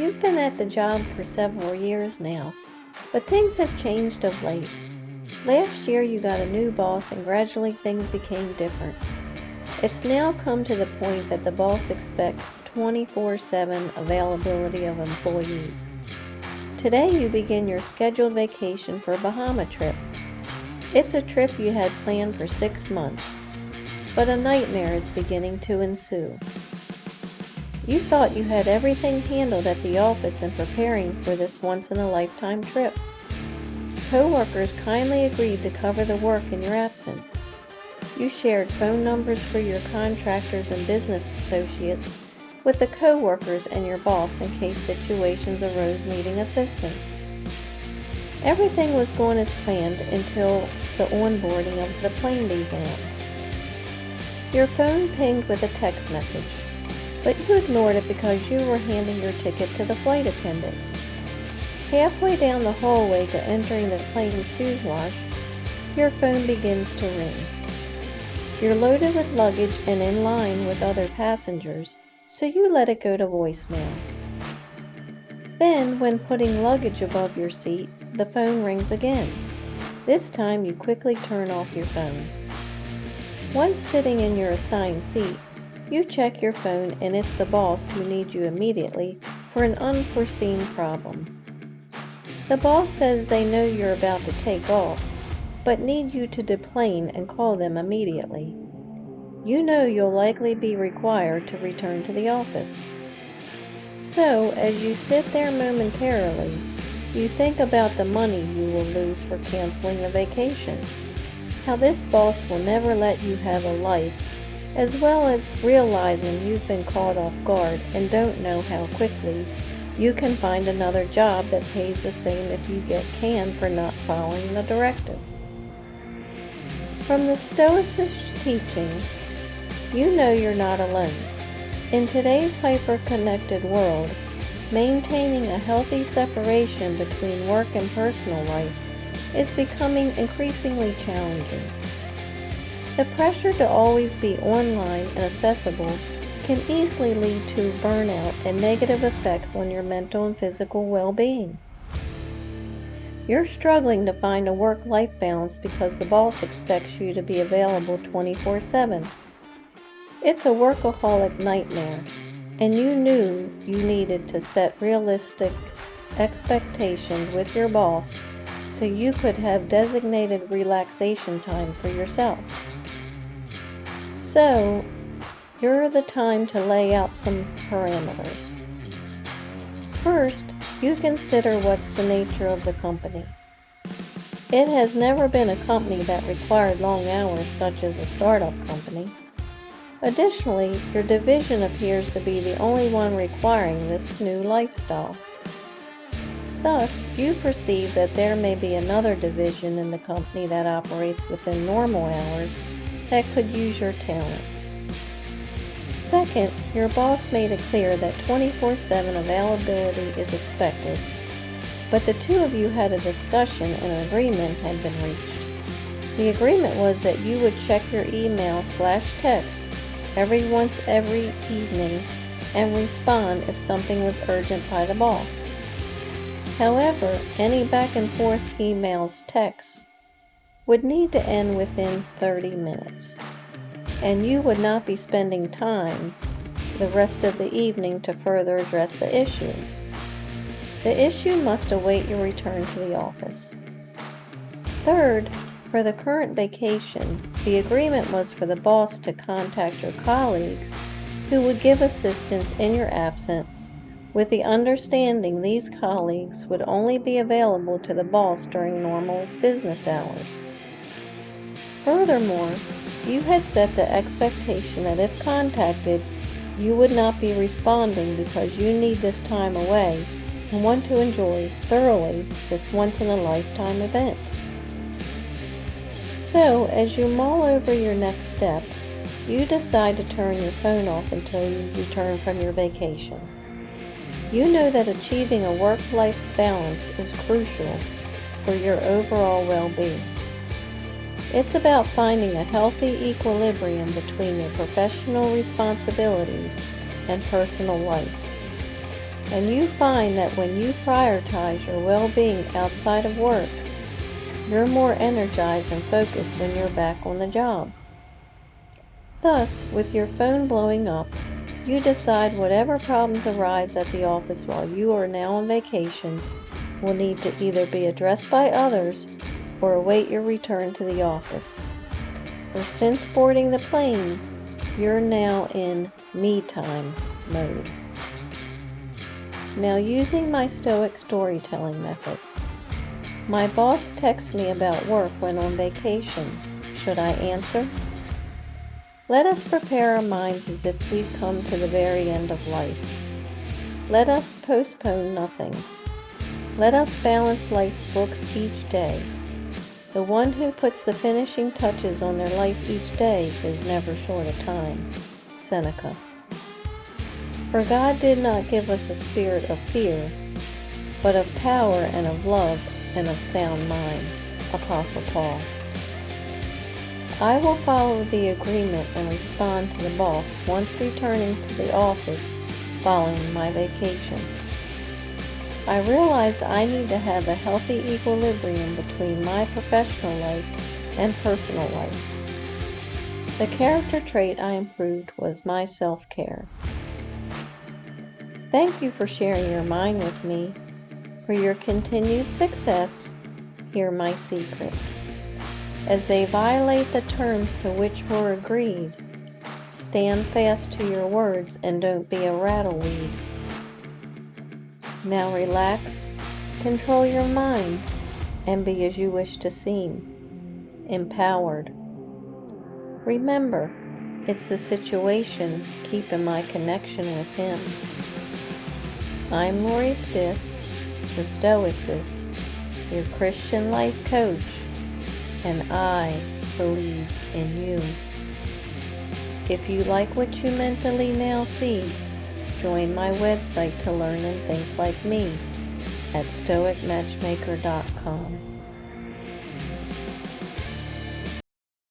You've been at the job for several years now, but things have changed of late. Last year you got a new boss and gradually things became different. It's now come to the point that the boss expects 24/7 availability of employees. Today you begin your scheduled vacation for a Bahama trip. It's a trip you had planned for 6 months, but a nightmare is beginning to ensue. You thought you had everything handled at the office in preparing for this once-in-a-lifetime trip. Co-workers kindly agreed to cover the work in your absence. You shared phone numbers for your contractors and business associates with the co-workers and your boss in case situations arose needing assistance. Everything was going as planned until the onboarding of the plane began. Your phone pinged with a text message, but you ignored it because you were handing your ticket to the flight attendant. Halfway down the hallway to entering the plane's fuselage, your phone begins to ring. You're loaded with luggage and in line with other passengers, so you let it go to voicemail. Then, when putting luggage above your seat, the phone rings again. This time you quickly turn off your phone. Once sitting in your assigned seat, you check your phone and it's the boss who needs you immediately for an unforeseen problem. The boss says they know you're about to take off, but need you to deplane and call them immediately. You know you'll likely be required to return to the office. So, as you sit there momentarily, you think about the money you will lose for canceling the vacation, how this boss will never let you have a life, as well as realizing you've been caught off guard and don't know how quickly you can find another job that pays the same if you get canned for not following the directive. From the Stoicess teaching, you know you're not alone. In today's hyper-connected world, maintaining a healthy separation between work and personal life is becoming increasingly challenging. The pressure to always be online and accessible can easily lead to burnout and negative effects on your mental and physical well-being. You're struggling to find a work-life balance because the boss expects you to be available 24/7. It's a workaholic nightmare, and you knew you needed to set realistic expectations with your boss so you could have designated relaxation time for yourself. So, you're the time to lay out some parameters. First, you consider what's the nature of the company. It has never been a company that required long hours such as a startup company. Additionally, your division appears to be the only one requiring this new lifestyle. Thus, you perceive that there may be another division in the company that operates within normal hours that could use your talent. Second, your boss made it clear that 24/7 availability is expected, but the two of you had a discussion and an agreement had been reached. The agreement was that you would check your email/text every evening and respond if something was urgent by the boss. However, any back and forth emails, texts would need to end within 30 minutes, and you would not be spending time the rest of the evening to further address the issue. The issue must await your return to the office. Third, for the current vacation, the agreement was for the boss to contact your colleagues who would give assistance in your absence, with the understanding these colleagues would only be available to the boss during normal business hours. Furthermore, you had set the expectation that if contacted, you would not be responding because you need this time away and want to enjoy thoroughly this once-in-a-lifetime event. So, as you mull over your next step, you decide to turn your phone off until you return from your vacation. You know that achieving a work-life balance is crucial for your overall well-being. It's about finding a healthy equilibrium between your professional responsibilities and personal life. And you find that when you prioritize your well-being outside of work, you're more energized and focused when you're back on the job. Thus, with your phone blowing up, you decide whatever problems arise at the office while you are now on vacation will need to either be addressed by others or await your return to the office. For since boarding the plane, you're now in me time mode. Now, using my Stoic storytelling method. My boss texts me about work when on vacation. Should I answer? Let us prepare our minds as if we've come to the very end of life. Let us postpone nothing. Let us balance life's books each day. The one who puts the finishing touches on their life each day is never short of time. Seneca. For God did not give us a spirit of fear, but of power and of love and of sound mind. Apostle Paul. I will follow the agreement and respond to the boss once returning to the office following my vacation. I realize I need to have a healthy equilibrium between my professional life and personal life. The character trait I improved was my self-care. Thank you for sharing your mind with me. For your continued success, hear my secret. As they violate the terms to which were agreed, stand fast to your words and don't be a rattleweed. Now relax, control your mind, and be as you wish to seem, empowered. Remember, it's the situation keeping my connection with Him. I'm Lori Stiff, the Stoicess, your Christian life coach, and I believe in you. If you like what you mentally now see, join my website to learn and think like me at stoicmatchmaker.com.